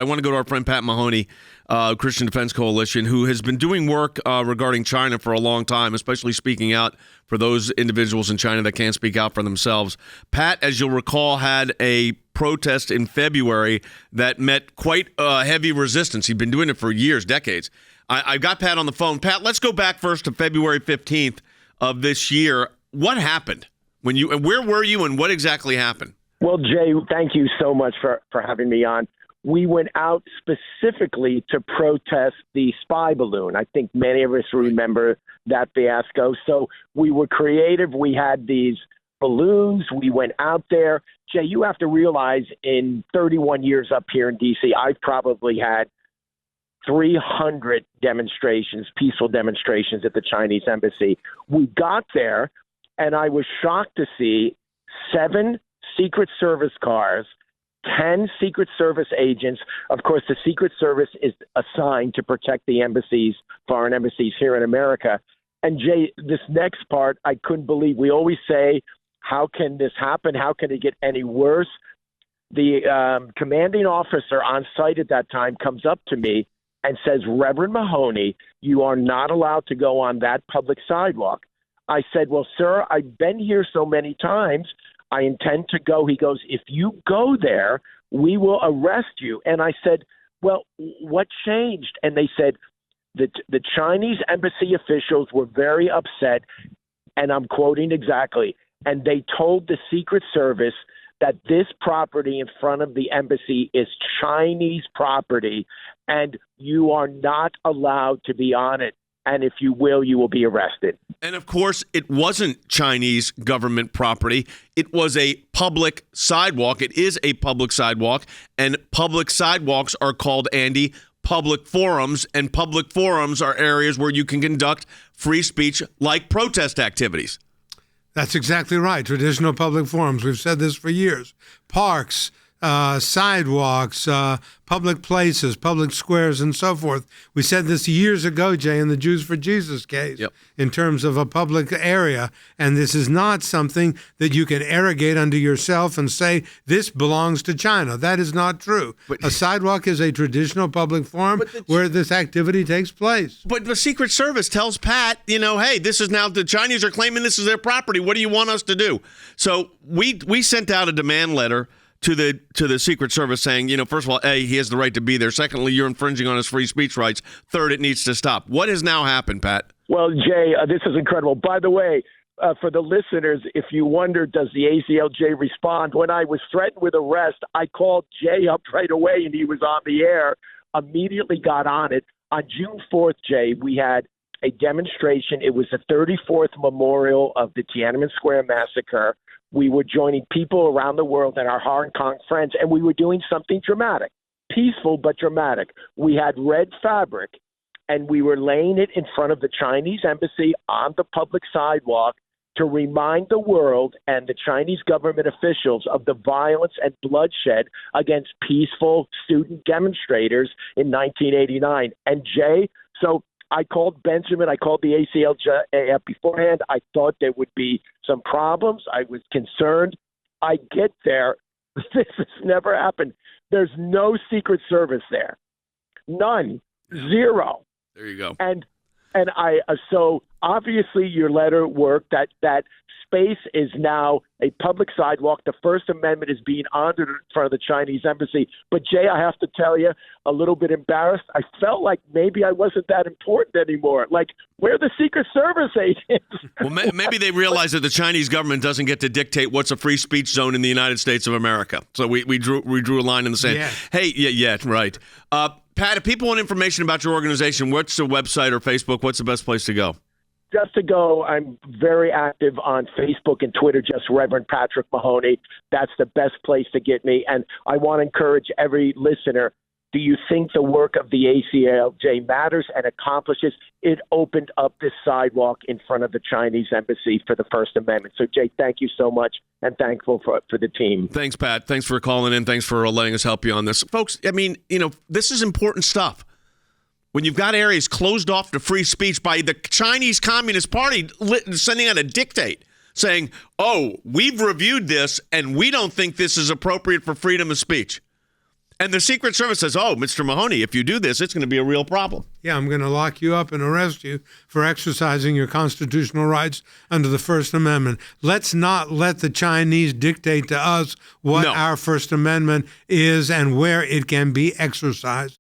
I want to go to our friend Pat Mahoney, Christian Defense Coalition, who has been doing work regarding China for a long time, especially speaking out for those individuals in China that can't speak out for themselves. Pat, as you'll recall, had a protest in February that met quite heavy resistance. He'd been doing it for years, decades. I got Pat on the phone. Pat, let's go back first to February 15th of this year. What happened? Where were you and what exactly happened? Well, Jay, thank you so much for having me on. We went out specifically to protest the spy balloon. I think many of us remember that fiasco. So we were creative. We had these balloons. We went out there. Jay, you have to realize in 31 years up here in D.C., I've probably had 300 demonstrations, peaceful demonstrations at the Chinese embassy. We got there, and I was shocked to see 7 Secret Service cars, 10 Secret Service agents. Of course, the Secret Service is assigned to protect the embassies, foreign embassies here in America. And Jay, this next part, I couldn't believe. We always say, how can this happen? How can it get any worse? The commanding officer on site at that time comes up to me and says, Reverend Mahoney, you are not allowed to go on that public sidewalk. I said, well, sir, I've been here so many times. I intend to go. He goes, if you go there, we will arrest you. And I said, well, what changed? And they said that the Chinese embassy officials were very upset, and I'm quoting exactly, and they told the Secret Service that this property in front of the embassy is Chinese property, and you are not allowed to be on it. And if you will be arrested. And, of course, it wasn't Chinese government property. It was a public sidewalk. It is a public sidewalk. And public sidewalks are called, Andy, public forums. And public forums are areas where you can conduct free speech like protest activities. That's exactly right. Traditional public forums. We've said this for years. Parks, sidewalks, public places, public squares, and so forth. We said this years ago, Jay, in the Jews for Jesus case, in terms of a public area. And this is not something that you can arrogate unto yourself and say, this belongs to China. That is not true. But a sidewalk is a traditional public forum where this activity takes place. But the Secret Service tells Pat, hey, this is now the Chinese are claiming this is their property. What do you want us to do? So we sent out a demand letter to the Secret Service saying, first of all, A, he has the right to be there. Secondly, you're infringing on his free speech rights. Third, it needs to stop. What has now happened, Pat? Well, Jay, this is incredible. By the way, for the listeners, if you wonder, does the ACLJ respond? When I was threatened with arrest, I called Jay up right away, and he was on the air, immediately got on it. On June 4th, Jay, we had a demonstration. It was the 34th memorial of the Tiananmen Square massacre. We were joining people around the world and our Hong Kong friends, and we were doing something dramatic, peaceful but dramatic. We had red fabric, and we were laying it in front of the Chinese embassy on the public sidewalk to remind the world and the Chinese government officials of the violence and bloodshed against peaceful student demonstrators in 1989. And Jay, so I called Benjamin. I called the ACLJ beforehand. I thought there would be some problems. I was concerned. I get there. This has never happened. There's no Secret Service there. None. Zero. There you go. And so obviously your letter worked. That space is now a public sidewalk. The First Amendment is being honored in front of the Chinese embassy. But, Jay, I have to tell you, a little bit embarrassed. I felt like maybe I wasn't that important anymore. Like, we're the Secret Service agents. Well, maybe they realize that the Chinese government doesn't get to dictate what's a free speech zone in the United States of America. So we drew a line in the sand. Yeah. Hey, yeah, right. Pat, if people want information about your organization, what's the website or Facebook? What's the best place to go? Just to go, I'm very active on Facebook and Twitter, just Reverend Patrick Mahoney. That's the best place to get me. And I want to encourage every listener, do you think the work of the ACLJ matters and accomplishes? It opened up this sidewalk in front of the Chinese embassy for the First Amendment. So, Jay, thank you so much, and thankful for the team. Thanks, Pat. Thanks for calling in. Thanks for letting us help you on this. Folks, I mean, this is important stuff. When you've got areas closed off to free speech by the Chinese Communist Party sending out a dictate saying, oh, we've reviewed this and we don't think this is appropriate for freedom of speech. And the Secret Service says, oh, Mr. Mahoney, if you do this, it's going to be a real problem. Yeah, I'm going to lock you up and arrest you for exercising your constitutional rights under the First Amendment. Let's not let the Chinese dictate to us what our First Amendment is and where it can be exercised.